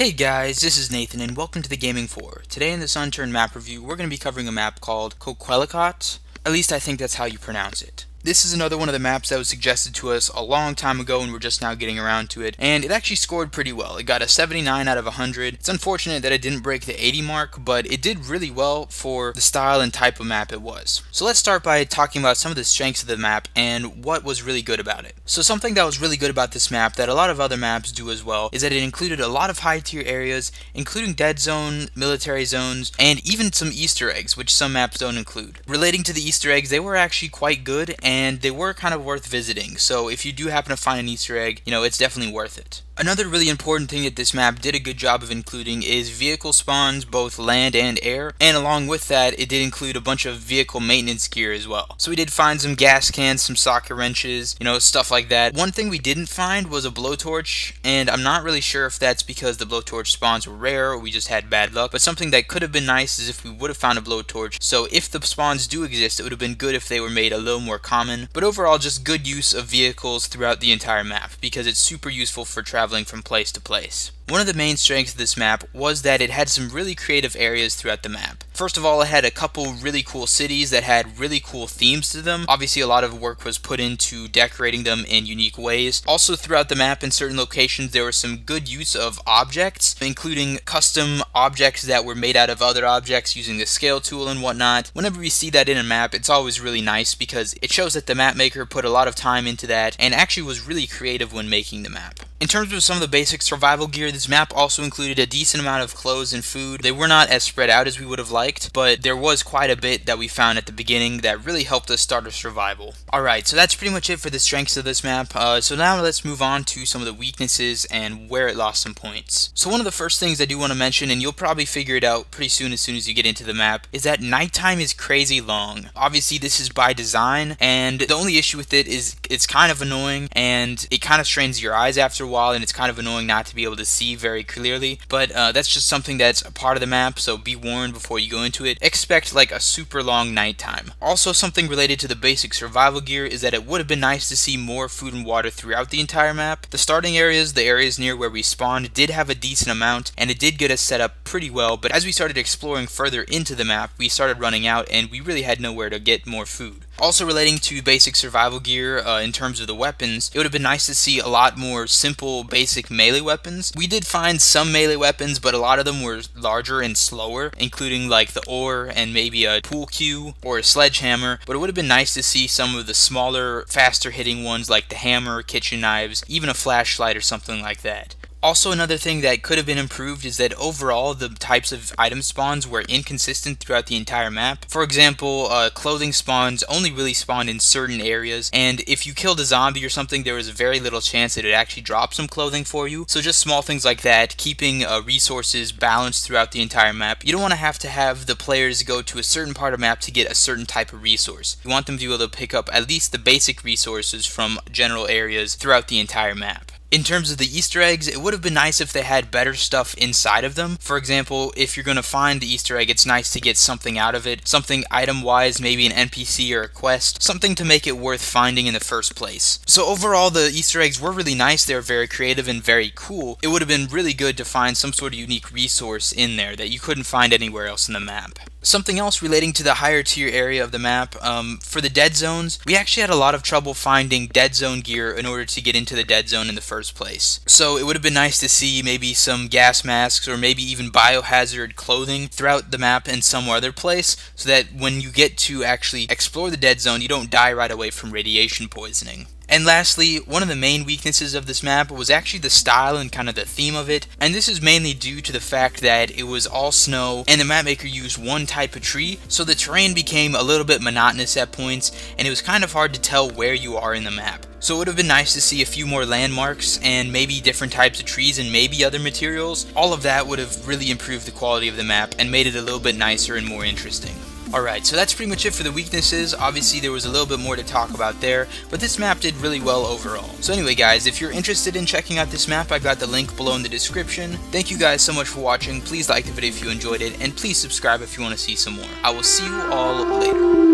Hey guys, this is Nathan and welcome to the Gaming 4. Today in this Unturned map review, we're going to be covering a map called Coquelicot. At least I think that's how you pronounce it. This is another one of the maps that was suggested to us a long time ago and we're just now getting around to it, and it actually scored pretty well. It got a 79 out of 100. It's unfortunate that it didn't break the 80 mark, but it did really well for the style and type of map it was. So let's start by talking about some of the strengths of the map and what was really good about it. So something that was really good about this map that a lot of other maps do as well is that it included a lot of high tier areas, including dead zone, military zones, and even some Easter eggs, which some maps don't include. Relating to the Easter eggs, they were actually quite good and they were kind of worth visiting, so if you do happen to find an Easter egg, it's definitely worth it. Another really important thing that this map did a good job of including is vehicle spawns, both land and air, and along with that, it did include a bunch of vehicle maintenance gear as well. So we did find some gas cans, some socket wrenches, stuff like that. One thing we didn't find was a blowtorch, and I'm not really sure if that's because the blowtorch spawns were rare or we just had bad luck, but something that could have been nice is if we would have found a blowtorch. So if the spawns do exist, it would have been good if they were made a little more common, but overall just good use of vehicles throughout the entire map because it's super useful for traveling from place to place. One of the main strengths of this map was that it had some really creative areas throughout the map. First of all, it had a couple really cool cities that had really cool themes to them. Obviously, a lot of work was put into decorating them in unique ways. Also, throughout the map in certain locations, there was some good use of objects, including custom objects that were made out of other objects using the scale tool and whatnot. Whenever we see that in a map, it's always really nice because it shows that the map maker put a lot of time into that and actually was really creative when making the map. In terms of some of the basic survival gear, this map also included a decent amount of clothes and food. They were not as spread out as we would have liked, but there was quite a bit that we found at the beginning that really helped us start our survival. Alright, so that's pretty much it for the strengths of this map. So now let's move on to some of the weaknesses and where it lost some points. So one of the first things I do want to mention, and you'll probably figure it out pretty soon as you get into the map, is that nighttime is crazy long. Obviously this is by design, and the only issue with it is it's kind of annoying, and it kind of strains your eyes after a while, and it's kind of annoying not to be able to see very clearly, but that's just something that's a part of the map, so be warned before you go into it. Expect like a super long nighttime. Also, something related to the basic survival gear is that it would have been nice to see more food and water throughout the entire map. The starting areas, the areas near where we spawned, did have a decent amount, and it did get us set up pretty well, but as we started exploring further into the map, we started running out, and we really had nowhere to get more food. Also relating to basic survival gear, in terms of the weapons, it would have been nice to see a lot more simple, basic melee weapons. We did find some melee weapons, but a lot of them were larger and slower, including like the ore and maybe a pool cue or a sledgehammer, but it would have been nice to see some of the smaller, faster hitting ones like the hammer, kitchen knives, even a flashlight or something like that. Also, another thing that could have been improved is that overall the types of item spawns were inconsistent throughout the entire map. For example, clothing spawns only really spawned in certain areas, and if you killed a zombie or something, there was very little chance that it actually dropped some clothing for you. So just small things like that, keeping resources balanced throughout the entire map. You don't want to have the players go to a certain part of the map to get a certain type of resource. You want them to be able to pick up at least the basic resources from general areas throughout the entire map. In terms of the Easter eggs, it would have been nice if they had better stuff inside of them. For example, if you're going to find the Easter egg, it's nice to get something out of it. Something item-wise, maybe an NPC or a quest. Something to make it worth finding in the first place. So overall, the Easter eggs were really nice. They were very creative and very cool. It would have been really good to find some sort of unique resource in there that you couldn't find anywhere else in the map. Something else relating to the higher tier area of the map, for the dead zones, we actually had a lot of trouble finding dead zone gear in order to get into the dead zone in the first place. So it would have been nice to see maybe some gas masks or maybe even biohazard clothing throughout the map in some other place, so that when you get to actually explore the dead zone, you don't die right away from radiation poisoning. And lastly, one of the main weaknesses of this map was actually the style and kind of the theme of it, and this is mainly due to the fact that it was all snow and the map maker used one type of tree, so the terrain became a little bit monotonous at points and it was kind of hard to tell where you are in the map. So it would have been nice to see a few more landmarks and maybe different types of trees and maybe other materials. All of that would have really improved the quality of the map and made it a little bit nicer and more interesting. Alright, so that's pretty much it for the weaknesses. Obviously there was a little bit more to talk about there, but this map did really well overall. So anyway guys, if you're interested in checking out this map, I've got the link below in the description. Thank you guys so much for watching. Please like the video if you enjoyed it, and please subscribe if you want to see some more. I will see you all later.